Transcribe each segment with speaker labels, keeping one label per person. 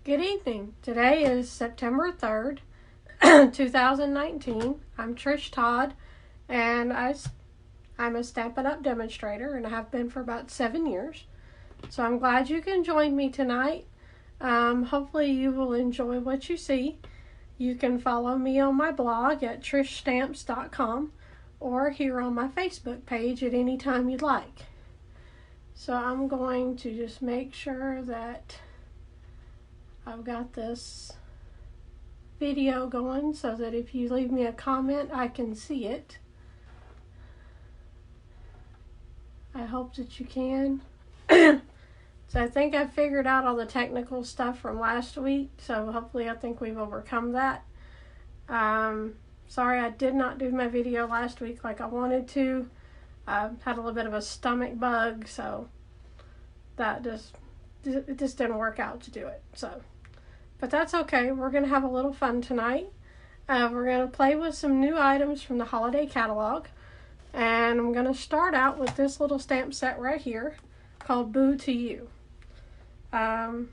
Speaker 1: Good evening. Today is September 3rd, 2019. I'm Trish Todd, and I'm a Stampin' Up demonstrator, and I have been for about 7 years. So I'm glad you can join me tonight. Hopefully you will enjoy what you see. You can follow me on my blog at trishstamps.com or here on my Facebook page at any time you'd like. So I'm going to just make sure that I've got this video going so that if you leave me a comment, I can see it. I hope that you can. So I think I figured out all the technical stuff from last week, so hopefully I think we've overcome that. Sorry I did not do my video last week like I wanted to. I had a little bit of a stomach bug, so it just didn't work out to do it. But that's okay. We're going to have a little fun tonight. We're going to play with some new items from the holiday catalog. And I'm going to start out with this little stamp set right here called Boo to You. I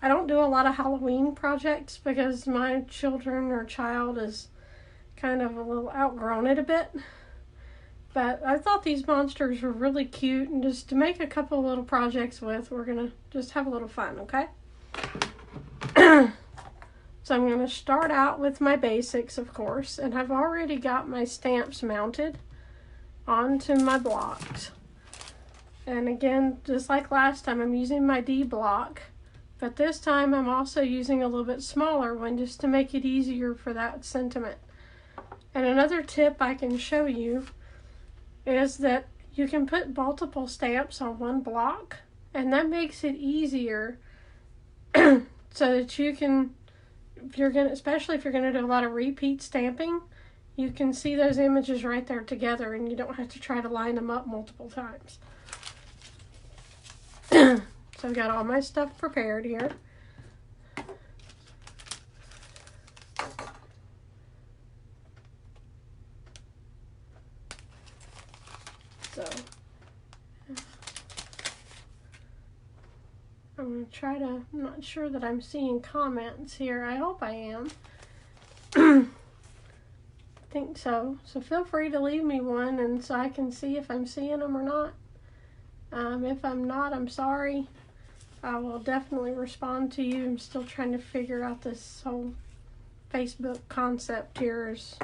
Speaker 1: don't do a lot of Halloween projects because my child is kind of a little outgrown it a bit. But I thought these monsters were really cute, and just to make a couple little projects with, we're going to just have a little fun, okay? So I'm going to start out with my basics, of course, and I've already got my stamps mounted onto my blocks. And again, just like last time, I'm using my D block, but this time I'm also using a little bit smaller one just to make it easier for that sentiment. And another tip I can show you is that you can put multiple stamps on one block, and that makes it easier so that you can, especially if you're going to do a lot of repeat stamping, you can see those images right there together and you don't have to try to line them up multiple times. So I've got all my stuff prepared here. So I'm going to try to, I'm not sure that I'm seeing comments here. I hope I am. I think so. So feel free to leave me one and so I can see if I'm seeing them or not. If I'm not, I'm sorry. I will definitely respond to you. I'm still trying to figure out this whole Facebook concept here as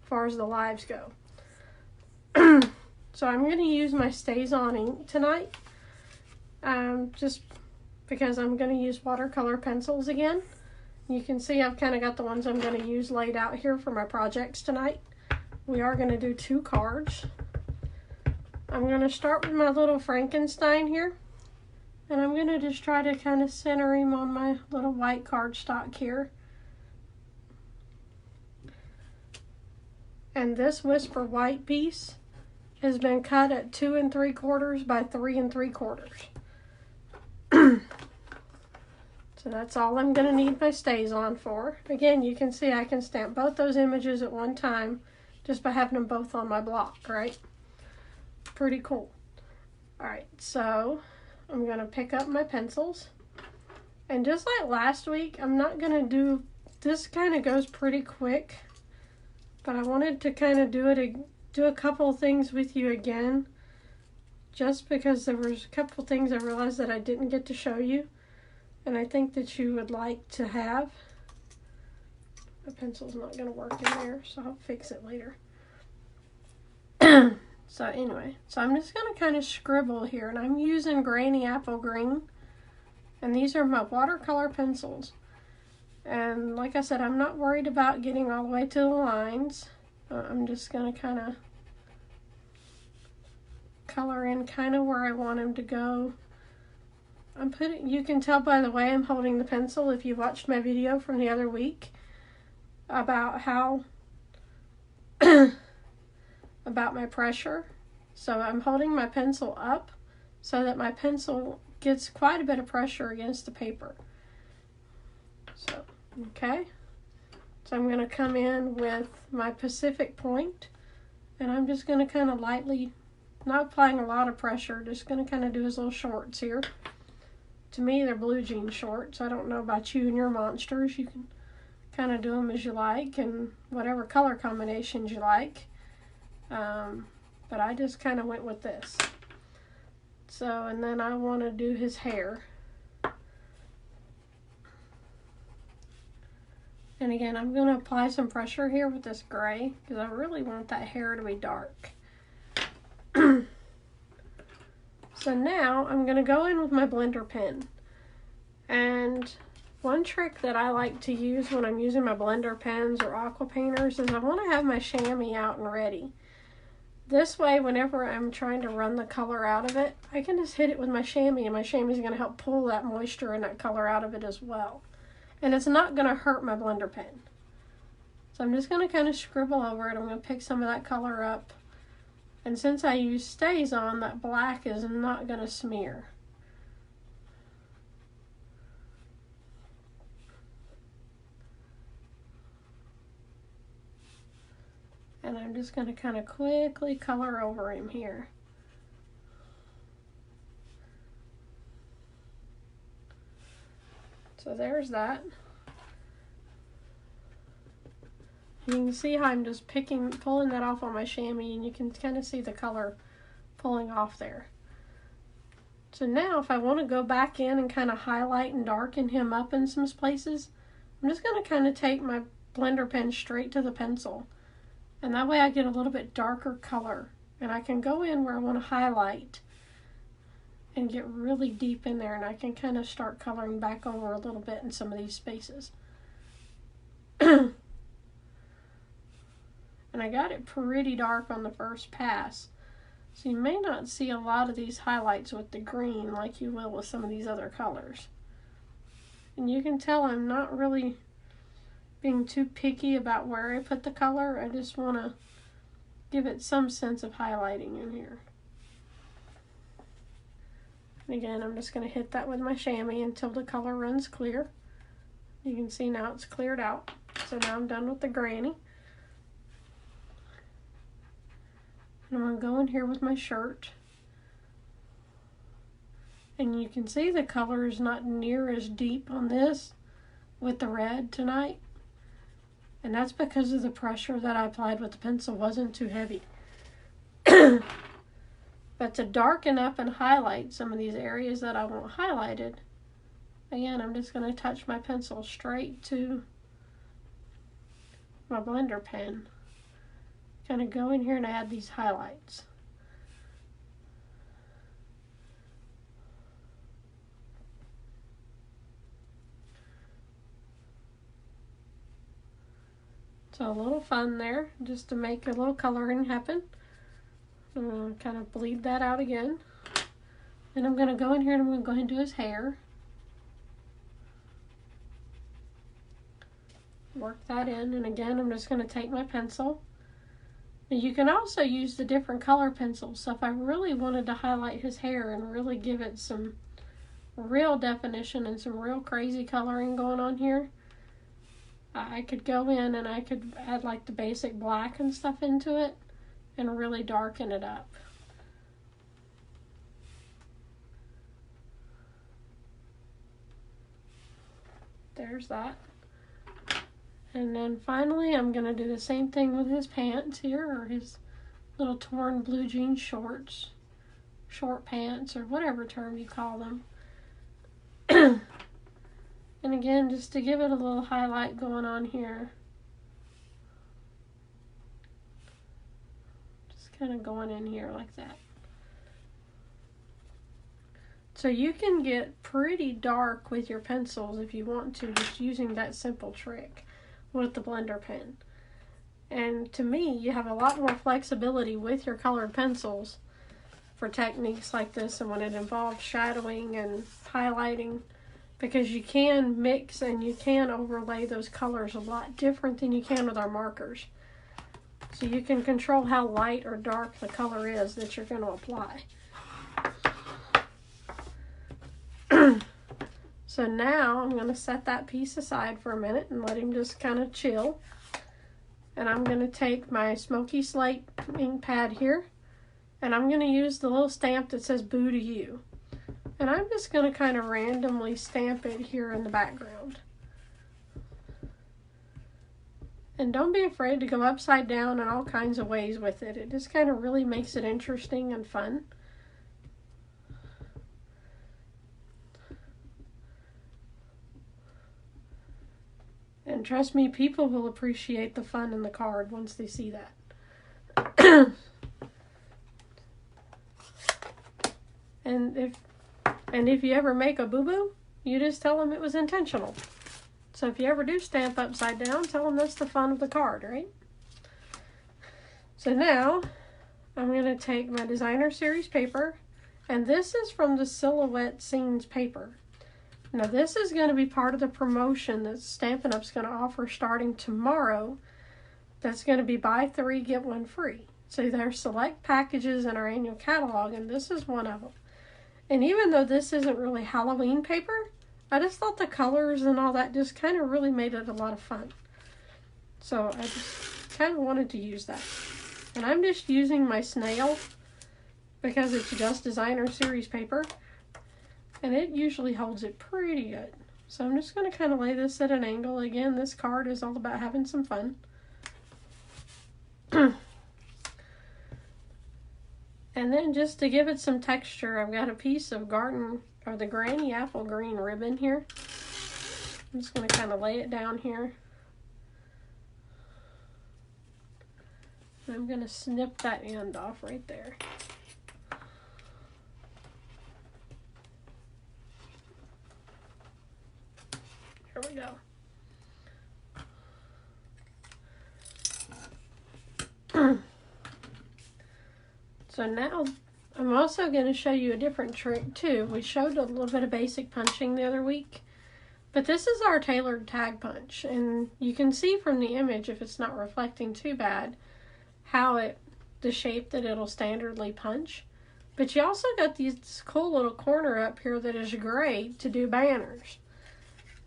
Speaker 1: far as the lives go. So I'm going to use my Stays On ink tonight. Just because I'm going to use watercolor pencils again. You can see I've kind of got the ones I'm going to use laid out here for my projects tonight. We are going to do 2 cards. I'm going to start with my little Frankenstein here. And I'm going to just try to kind of center him on my little white cardstock here. And this Whisper White piece has been cut at 2 3/4 by 3 3/4. So that's all I'm going to need my Stays On for. Again, you can see I can stamp both those images at one time just by having them both on my block, right? Pretty cool. Alright, so I'm going to pick up my pencils. And just like last week, I'm not going to do, this kind of goes pretty quick. But I wanted to kind of do a couple things with you again. Just because there was a couple things I realized that I didn't get to show you. And I think that you would like to have. My pencil's not going to work in there, so I'll fix it later. So anyway, so I'm just going to kind of scribble here. And I'm using Granny Apple Green. And these are my watercolor pencils. And like I said, I'm not worried about getting all the way to the lines. I'm just going to kind of color in kind of where I want them to go. You can tell by the way I'm holding the pencil if you watched my video from the other week about how about my pressure. So I'm holding my pencil up so that my pencil gets quite a bit of pressure against the paper. So, okay. So I'm going to come in with my Pacific Point, and I'm just going to kind of lightly, not applying a lot of pressure, just going to kind of do his little shorts here. to me, they're blue jean shorts. I don't know about you and your monsters. You can kind of do them as you like and whatever color combinations you like. But I just kind of went with this. So, and then I want to do his hair. And again, I'm going to apply some pressure here with this gray because I really want that hair to be dark. So now I'm going to go in with my blender pen. And one trick that I like to use when I'm using my blender pens or aqua painters is I want to have my chamois out and ready. This way, whenever I'm trying to run the color out of it, I can just hit it with my chamois, and my chamois is going to help pull that moisture and that color out of it as well. And it's not going to hurt my blender pen. So I'm just going to kind of scribble over it. I'm going to pick some of that color up. And since I use stays on, that black is not going to smear. And I'm just going to kind of quickly color over him here. So there's that. You can see how I'm just pulling that off on my chamois, and you can kind of see the color pulling off there. So now if I want to go back in and kind of highlight and darken him up in some places, I'm just going to kind of take my blender pen straight to the pencil. And that way I get a little bit darker color. And I can go in where I want to highlight and get really deep in there, and I can kind of start coloring back over a little bit in some of these spaces. And I got it pretty dark on the first pass. So you may not see a lot of these highlights with the green like you will with some of these other colors. And you can tell I'm not really being too picky about where I put the color. I just want to give it some sense of highlighting in here. And again, I'm just going to hit that with my chamois until the color runs clear. You can see now it's cleared out. So now I'm done with the granny. And I'm going to go in here with my shirt. And you can see the color is not near as deep on this with the red tonight. And that's because of the pressure that I applied with the pencil wasn't too heavy. But to darken up and highlight some of these areas that I want highlighted, again, I'm just going to touch my pencil straight to my blender pen. Kind of go in here and add these highlights. So a little fun there, just to make a little coloring happen. I'm going to kind of bleed that out again. And I'm going to go in here and I'm going to go ahead and do his hair. Work that in, and again, I'm just going to take my pencil. And you can also use the different color pencils. So if I really wanted to highlight his hair and really give it some real definition and some real crazy coloring going on here, I could go in and I could add like the basic black and stuff into it and really darken it up. There's that. And then finally I'm going to do the same thing with his pants here, or his little torn blue jean shorts, short pants, or whatever term you call them. And again, just to give it a little highlight going on here. Just kind of going in here like that. So you can get pretty dark with your pencils if you want to, just using that simple trick with the blender pen. And to me, you have a lot more flexibility with your colored pencils for techniques like this, and when it involves shadowing and highlighting, because you can mix and you can overlay those colors a lot different than you can with our markers. So you can control how light or dark the color is that you're going to apply. So now I'm going to set that piece aside for a minute and let him just kind of chill. And I'm going to take my smoky slate ink pad here, and I'm going to use the little stamp that says Boo to You. And I'm just going to kind of randomly stamp it here in the background. And don't be afraid to go upside down in all kinds of ways with it. It just kind of really makes it interesting and fun. And trust me, people will appreciate the fun in the card once they see that. And if you ever make a boo-boo, you just tell them it was intentional. So if you ever do stamp upside down, tell them that's the fun of the card, right? So now, I'm going to take my designer series paper, and this is from the Silhouette Scenes paper. Now this is going to be part of the promotion that Stampin' Up's going to offer starting tomorrow. That's going to be buy 3, get 1 free. So there's select packages in our annual catalog, and this is one of them. And even though this isn't really Halloween paper, I just thought the colors and all that just kind of really made it a lot of fun. So I just kind of wanted to use that. And I'm just using my snail because it's just designer series paper. And it usually holds it pretty good. So I'm just going to kind of lay this at an angle. Again, this card is all about having some fun. And then just to give it some texture, I've got a piece of the Granny Apple Green ribbon here. I'm just going to kind of lay it down here. And I'm going to snip that end off right there. Here we go. So now I'm also going to show you a different trick too. We showed a little bit of basic punching the other week, but this is our tailored tag punch, and you can see from the image, if it's not reflecting too bad, how the shape that it'll standardly punch. But you also got this cool little corner up here that is great to do banners.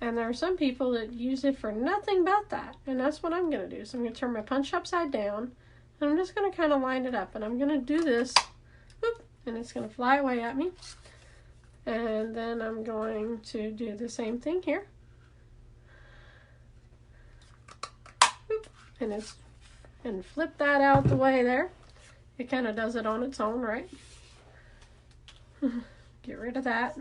Speaker 1: And there are some people that use it for nothing but that, and that's what I'm going to do. So I'm going to turn my punch upside down, and I'm just going to kind of line it up, and I'm going to do this, whoop, and it's going to fly away at me. And then I'm going to do the same thing here. Whoop, and flip that out the way there. It kind of does it on its own, right? Get rid of that.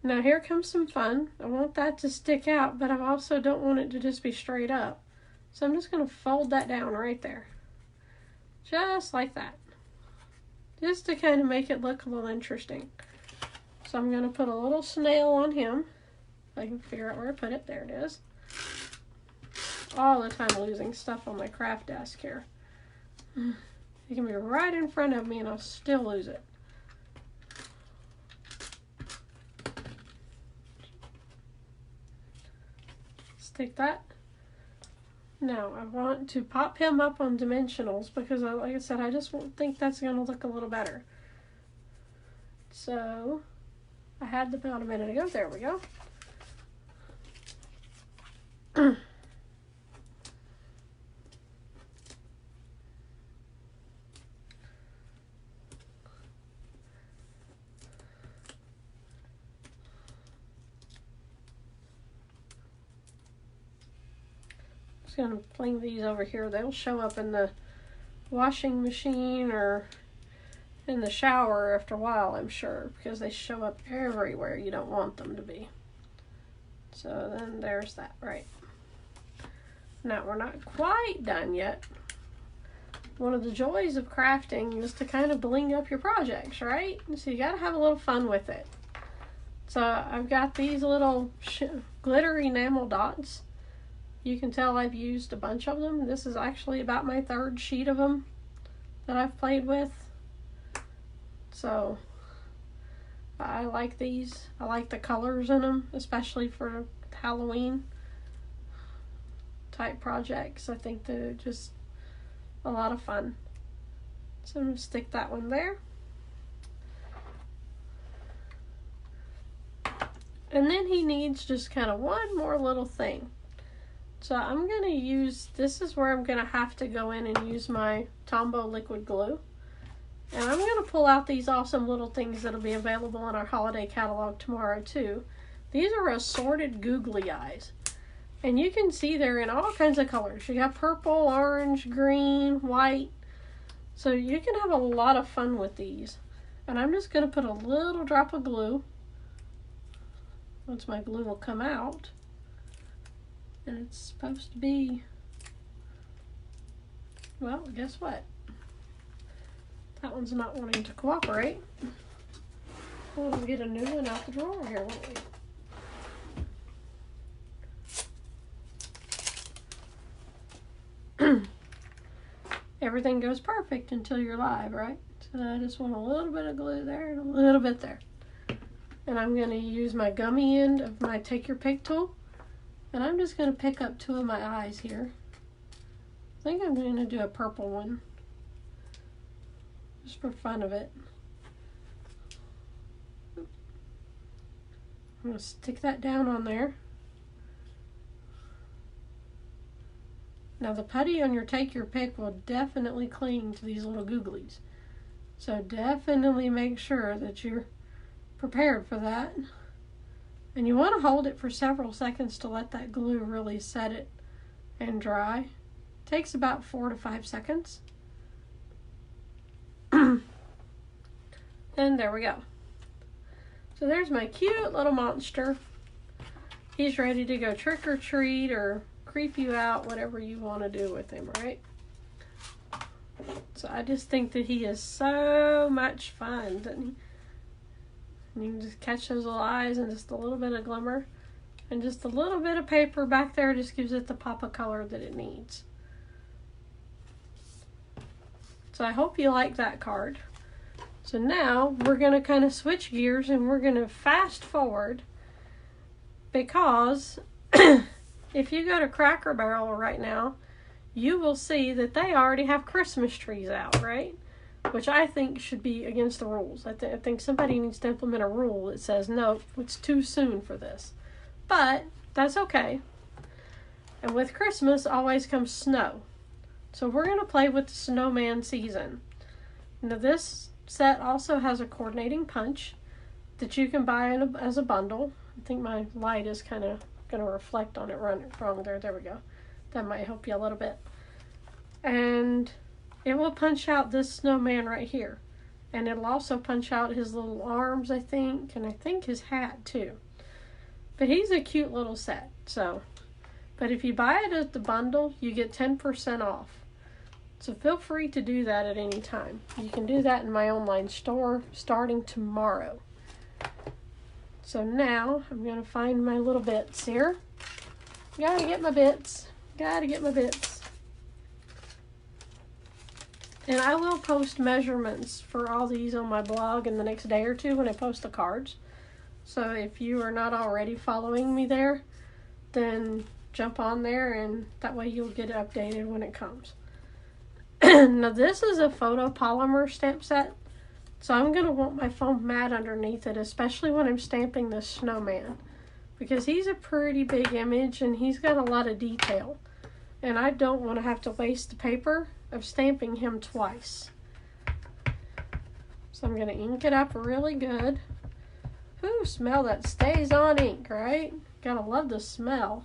Speaker 1: Now here comes some fun. I want that to stick out, but I also don't want it to just be straight up. So I'm just going to fold that down right there. Just like that. Just to kind of make it look a little interesting. So I'm going to put a little snail on him. If I can figure out where I put it. There it is. All the time losing stuff on my craft desk here. It can be right in front of me and I'll still lose it. Stick that. Now I want to pop him up on dimensionals because, like I said, I just think that's going to look a little better. So I had the about a minute ago. There we go. Going to fling these over here. They'll show up in the washing machine or in the shower after a while, I'm sure, because they show up everywhere you don't want them to be. So then there's that, right? Now we're not quite done yet. One of the joys of crafting is to kind of bling up your projects, right? So you got to have a little fun with it. So I've got these little glittery enamel dots. You can tell I've used a bunch of them. This is actually about my 3rd sheet of them that I've played with. So I like these. I like the colors in them, especially for Halloween type projects. I think they're just a lot of fun. So I'm going to stick that one there. And then he needs just kind of one more little thing. So I'm going to use, this is where I'm going to have to go in and use my Tombow liquid glue. And I'm going to pull out these awesome little things that'll be available in our holiday catalog tomorrow too. These are assorted googly eyes. And you can see they're in all kinds of colors. You got purple, orange, green, white. So you can have a lot of fun with these. And I'm just going to put a little drop of glue. Once my glue will come out. And it's supposed to be, well, guess what? That one's not wanting to cooperate. We'll get a new one out the drawer here, won't we? Everything goes perfect until you're live, right? So I just want a little bit of glue there and a little bit there. And I'm going to use my gummy end of my Take Your Pick tool. And I'm just going to pick up two of my eyes here. I think I'm going to do a purple one. Just for fun of it. I'm going to stick that down on there. Now the putty on your Take Your Pick will definitely cling to these little googlies. So definitely make sure that you're prepared for that. And you want to hold it for several seconds to let that glue really set it and dry. It takes about 4 to 5 seconds. And there we go. So there's my cute little monster. He's ready to go trick or treat or creep you out, whatever you want to do with him, right? So I just think that he is so much fun, doesn't he? And you can just catch those little eyes and just a little bit of glimmer. And just a little bit of paper back there just gives it the pop of color that it needs. So I hope you like that card. So now we're going to kind of switch gears and we're going to fast forward, because if you go to Cracker Barrel right now, you will see that they already have Christmas trees out, right? Which I think should be against the rules. I think somebody needs to implement a rule that says, no, it's too soon for this. But that's okay. And with Christmas always comes snow. So we're going to play with the snowman season. Now this set also has a coordinating punch that you can buy as a bundle. I think my light is kind of going to reflect on it wrong there. There we go. That might help you a little bit. And it will punch out this snowman right here. And it'll also punch out his little arms, I think. And I think his hat, too. But he's a cute little set. So, but if you buy it as the bundle, you get 10% off. So feel free to do that at any time. You can do that in my online store starting tomorrow. So now I'm going to find my little bits here. Gotta get my bits. Gotta get my bits. And I will post measurements for all these on my blog in the next day or two when I post the cards. So if you are not already following me there, then jump on there and that way you'll get updated when it comes. Now this is a photopolymer stamp set. So I'm going to want my foam mat underneath it, especially when I'm stamping this snowman. Because he's a pretty big image and he's got a lot of detail. And I don't want to have to waste the paper of stamping him twice. So I'm going to ink it up really good. Ooh, smell that stays on ink, right? Gotta love the smell.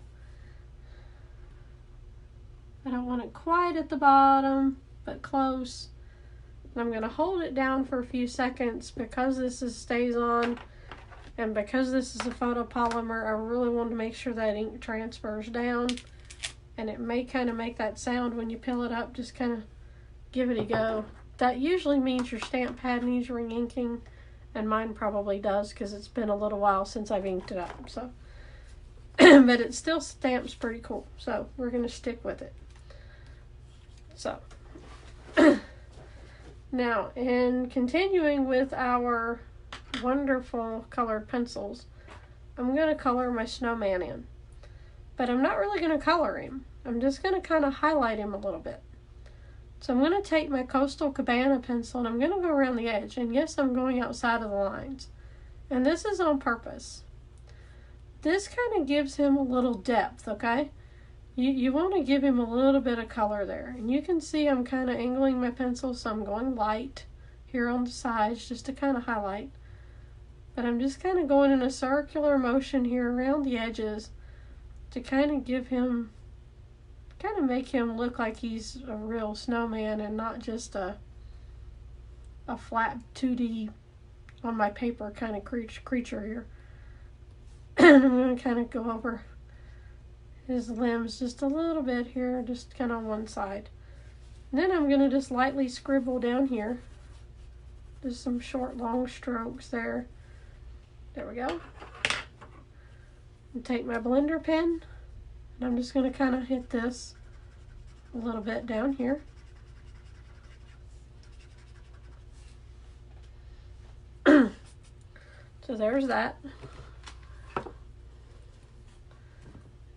Speaker 1: I don't want it quite at the bottom, but close. And I'm going to hold it down for a few seconds because this stays on. And because this is a photopolymer, I really want to make sure that ink transfers down. And it may kind of make that sound when you peel it up. Just kind of give it a go. That usually means your stamp pad needs re-inking. And mine probably does because it's been a little while since I've inked it up. So, but it still stamps pretty cool. So we're going to stick with it. So, now, in continuing with our wonderful colored pencils, I'm going to color my snowman in. But I'm not really going to color him. I'm just going to kind of highlight him a little bit. So I'm going to take my Coastal Cabana pencil and I'm going to go around the edge. And yes, I'm going outside of the lines. And this is on purpose. This kind of gives him a little depth, okay? You want to give him a little bit of color there. And you can see I'm kind of angling my pencil, so I'm going light here on the sides just to kind of highlight. But I'm just kind of going in a circular motion here around the edges to kind of give him, kind of make him look like he's a real snowman and not just a flat 2D on my paper kind of creature here. And I'm going to kind of go over his limbs just a little bit here, just kind of on one side. And then I'm going to just lightly scribble down here. Just some short, long strokes there. There we go. And take my blender pen, and I'm just going to kind of hit this a little bit down here. So there's that.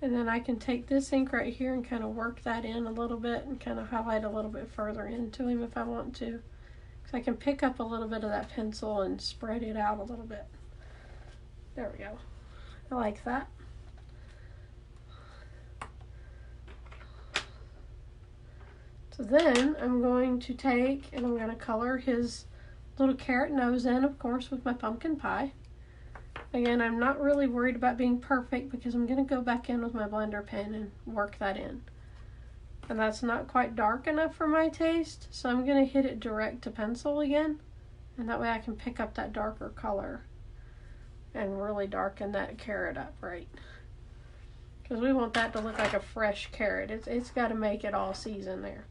Speaker 1: And then I can take this ink right here and kind of work that in a little bit and kind of highlight a little bit further into him if I want to. Because I can pick up a little bit of that pencil and spread it out a little bit. There we go. I like that. So then I'm going to take and I'm going to color his little carrot nose in, of course, with my pumpkin pie. Again, I'm not really worried about being perfect because I'm going to go back in with my blender pen and work that in. And that's not quite dark enough for my taste, so I'm going to hit it direct to pencil again. And that way I can pick up that darker color and really darken that carrot up, right? Because we want that to look like a fresh carrot. It's got to make it all season there.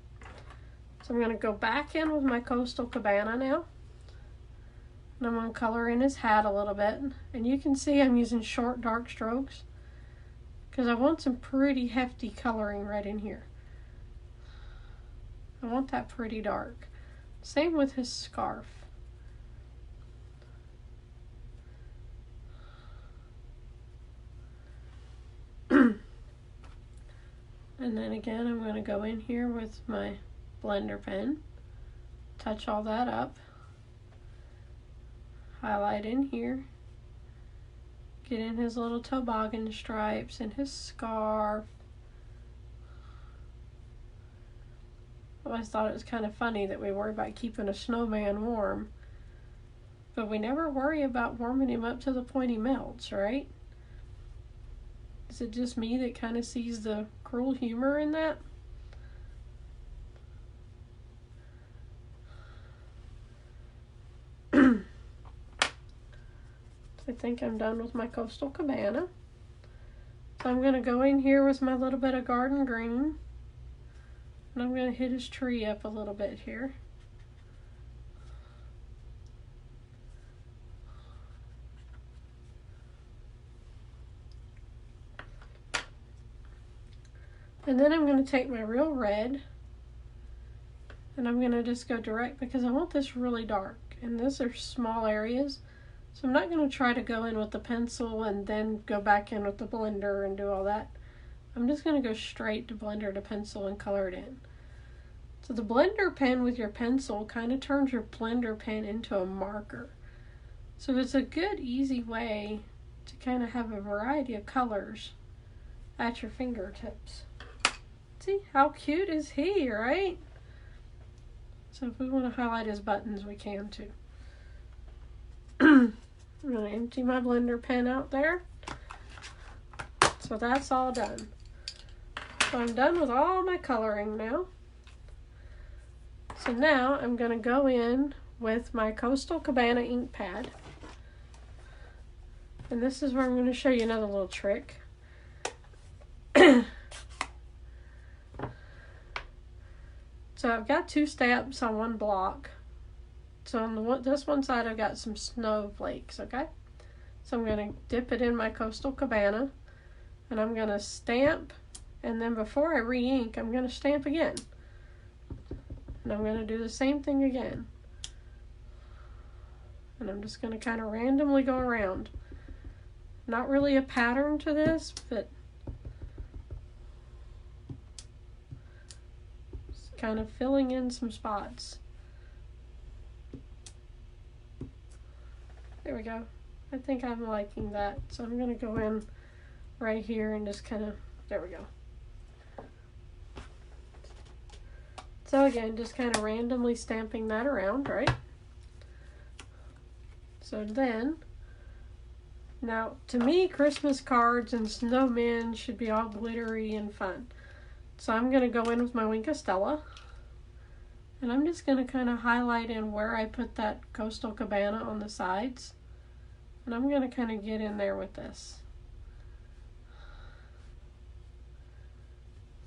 Speaker 1: So I'm going to go back in with my Coastal Cabana now. And I'm going to color in his hat a little bit. And you can see I'm using short, dark strokes because I want some pretty hefty coloring right in here. I want that pretty dark. Same with his scarf. And then again, I'm going to go in here with my blender pen, touch all that up. Highlight in here, get in his little toboggan stripes and his scarf. I always thought it was kind of funny that we worry about keeping a snowman warm, but we never worry about warming him up to the point he melts, right? Is it just me that kind of sees the cruel humor in that? I think I'm done with my Coastal Cabana. So I'm going to go in here with my little bit of garden green. And I'm going to hit his tree up a little bit here. And then I'm going to take my real red. And I'm going to just go direct because I want this really dark. And these are small areas. So I'm not going to try to go in with the pencil and then go back in with the blender and do all that. I'm just going to go straight to blender to pencil and color it in. So the blender pen with your pencil kind of turns your blender pen into a marker. So it's a good, easy way to kind of have a variety of colors at your fingertips. See, how cute is he, right? So if we want to highlight his buttons, we can too. I'm going to empty my blender pen out there. So that's all done. So I'm done with all my coloring now. So now I'm going to go in with my Coastal Cabana ink pad. And this is where I'm going to show you another little trick. So I've got two stamps on one block. So on this one side I've got some snowflakes, okay? So I'm going to dip it in my Coastal Cabana and I'm going to stamp, and then before I re-ink I'm going to stamp again. And I'm going to do the same thing again. And I'm just going to kind of randomly go around. Not really a pattern to this, but just kind of filling in some spots. There we go. I think I'm liking that. So I'm going to go in right here and just kind of, there we go. So again, just kind of randomly stamping that around, right? So then, now to me, Christmas cards and snowmen should be all glittery and fun. So I'm going to go in with my Wink of Stella. And I'm just going to kind of highlight in where I put that Coastal Cabana on the sides. And I'm going to kind of get in there with this.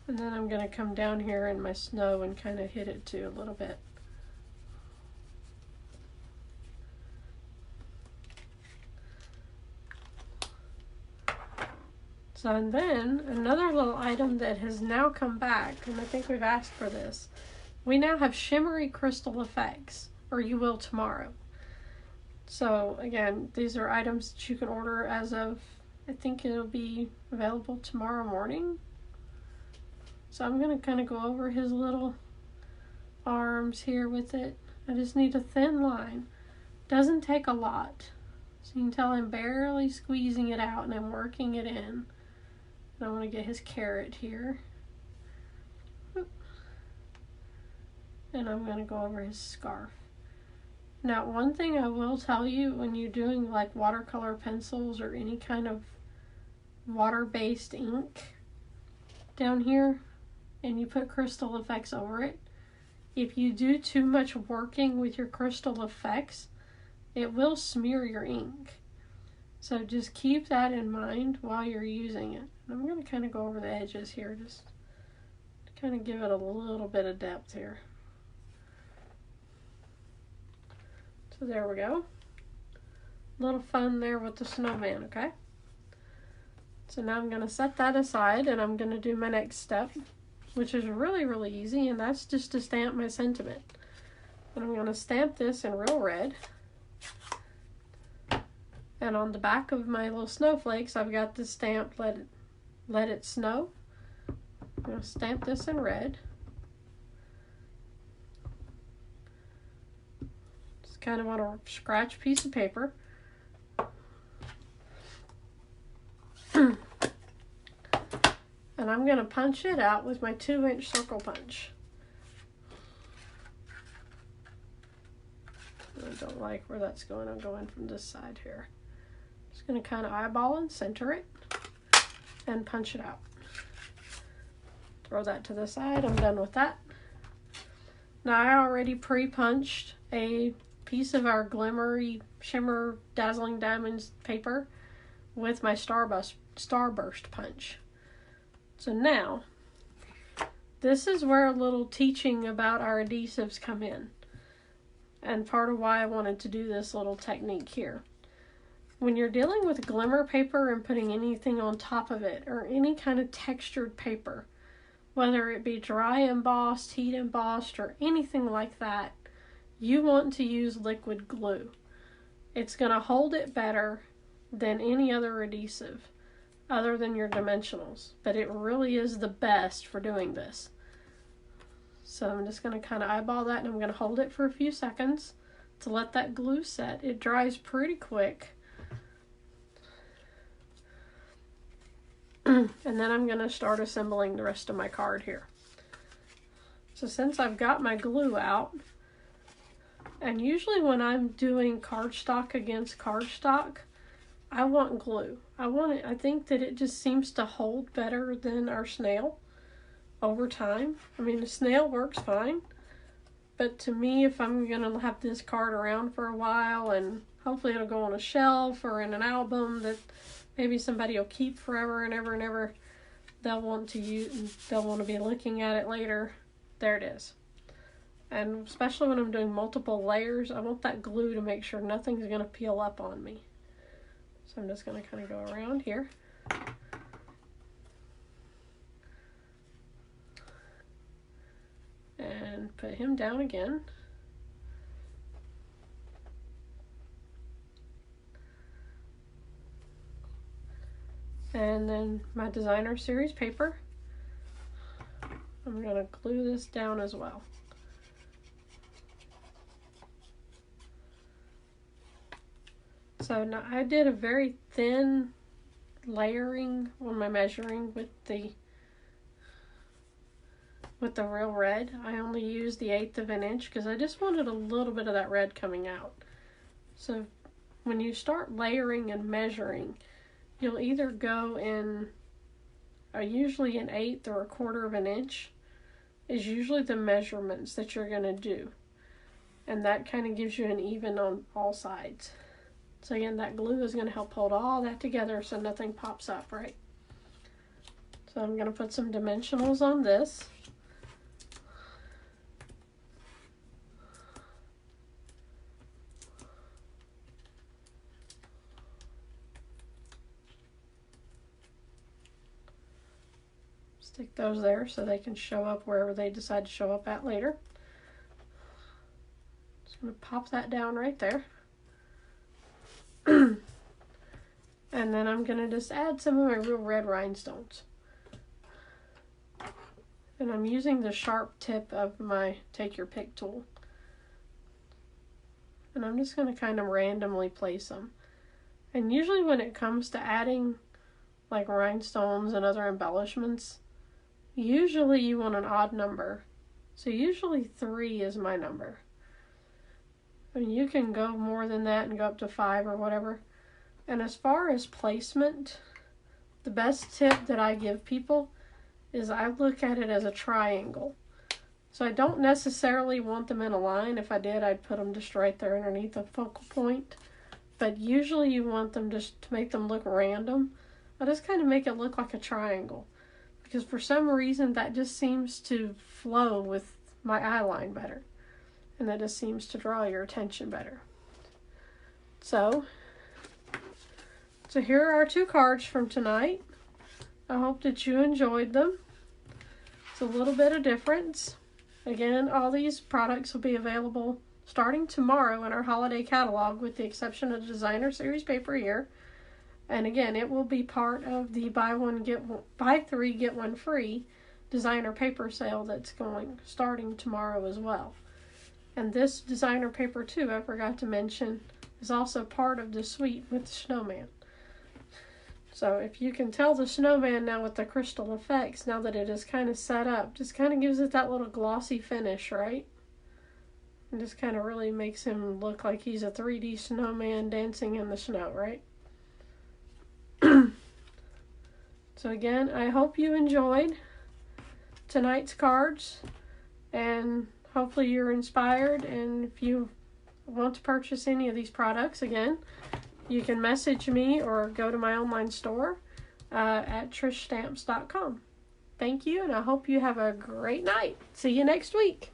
Speaker 1: And then I'm going to come down here in my snow and kind of hit it too a little bit. So and then another little item that has now come back, and I think we've asked for this. We now have shimmery crystal effects, or you will tomorrow. So again, these are items that you can order as of, I think it'll be available tomorrow morning. So I'm going to kind of go over his little arms here with it. I just need a thin line. Doesn't take a lot. So you can tell I'm barely squeezing it out and I'm working it in. And I want to get his carrot here. And I'm going to go over his scarf. Now, one thing I will tell you when you're doing like watercolor pencils or any kind of water-based ink down here, and you put crystal effects over it, if you do too much working with your crystal effects, it will smear your ink. So just keep that in mind while you're using it. And I'm going to kind of go over the edges here, just to kind of give it a little bit of depth here. So there we go. A little fun there with the snowman, okay? So now I'm going to set that aside and I'm going to do my next step, which is really, really easy, and that's just to stamp my sentiment. And I'm going to stamp this in real red. And on the back of my little snowflakes, I've got this stamp, Let It Snow. I'm going to stamp this in red. Just kind of on a scratch piece of paper. And I'm going to punch it out with my 2-inch circle punch. I don't like where that's going. I'm going from this side here. Just going to kind of eyeball and center it and punch it out. Throw that to the side. I'm done with that. Now I already pre-punched a piece of our Glimmery Shimmer Dazzling Diamonds paper with my Starburst punch. So now, this is where a little teaching about our adhesives come in. And part of why I wanted to do this little technique here. When you're dealing with glimmer paper and putting anything on top of it, or any kind of textured paper, whether it be dry embossed, heat embossed, or anything like that, you want to use liquid glue. It's going to hold it better than any other adhesive, other than your dimensionals, but it really is the best for doing this. So I'm just going to kind of eyeball that, and I'm going to hold it for a few seconds to let that glue set. It dries pretty quick. And then I'm going to start assembling the rest of my card here. So since I've got my glue out, and usually when I'm doing cardstock against cardstock, I want glue. I think that it just seems to hold better than our snail over time. I mean, the snail works fine, but to me, if I'm going to have this card around for a while, and hopefully it'll go on a shelf or in an album that maybe somebody will keep forever and ever and ever, they'll want to use, and they'll want to be looking at it later. There it is. And especially when I'm doing multiple layers, I want that glue to make sure nothing's going to peel up on me. So I'm just going to kind of go around here. And put him down again. And then my designer series paper. I'm going to glue this down as well. So now I did a very thin layering on my measuring with the real red. I only used the 1/8 of an inch because I just wanted a little bit of that red coming out. So when you start layering and measuring, you'll either go in usually an 1/8 or 1/4 of an inch is usually the measurements that you're going to do. And that kind of gives you an even on all sides. So again, that glue is going to help hold all that together so nothing pops up, right? So I'm going to put some dimensionals on this. Stick those there so they can show up wherever they decide to show up at later. Just going to pop that down right there. And then I'm going to just add some of my real red rhinestones. And I'm using the sharp tip of my Take Your Pick tool. And I'm just going to kind of randomly place them. And usually when it comes to adding like rhinestones and other embellishments, usually you want an odd number. So usually 3 is my number. I mean, you can go more than that and go up to 5 or whatever. And as far as placement, the best tip that I give people is I look at it as a triangle. So I don't necessarily want them in a line. If I did, I'd put them just right there underneath the focal point. But usually you want them just to make them look random. I just kind of make it look like a triangle. Because for some reason that just seems to flow with my eye line better. And that just seems to draw your attention better. So here are our 2 cards from tonight. I hope that you enjoyed them. It's a little bit of difference. Again, all these products will be available starting tomorrow in our holiday catalog with the exception of the designer series paper here. And again, it will be part of the buy 3 get 1 free designer paper sale that's starting tomorrow as well. And this designer paper too, I forgot to mention, is also part of the suite with the snowman. So if you can tell the snowman now with the crystal effects, now that it is kind of set up, just kind of gives it that little glossy finish, right? And just kind of really makes him look like he's a 3D snowman dancing in the snow, right? So again, I hope you enjoyed tonight's cards, and hopefully you're inspired. And if you want to purchase any of these products, again, you can message me or go to my online store at trishstamps.com. Thank you, and I hope you have a great night. See you next week.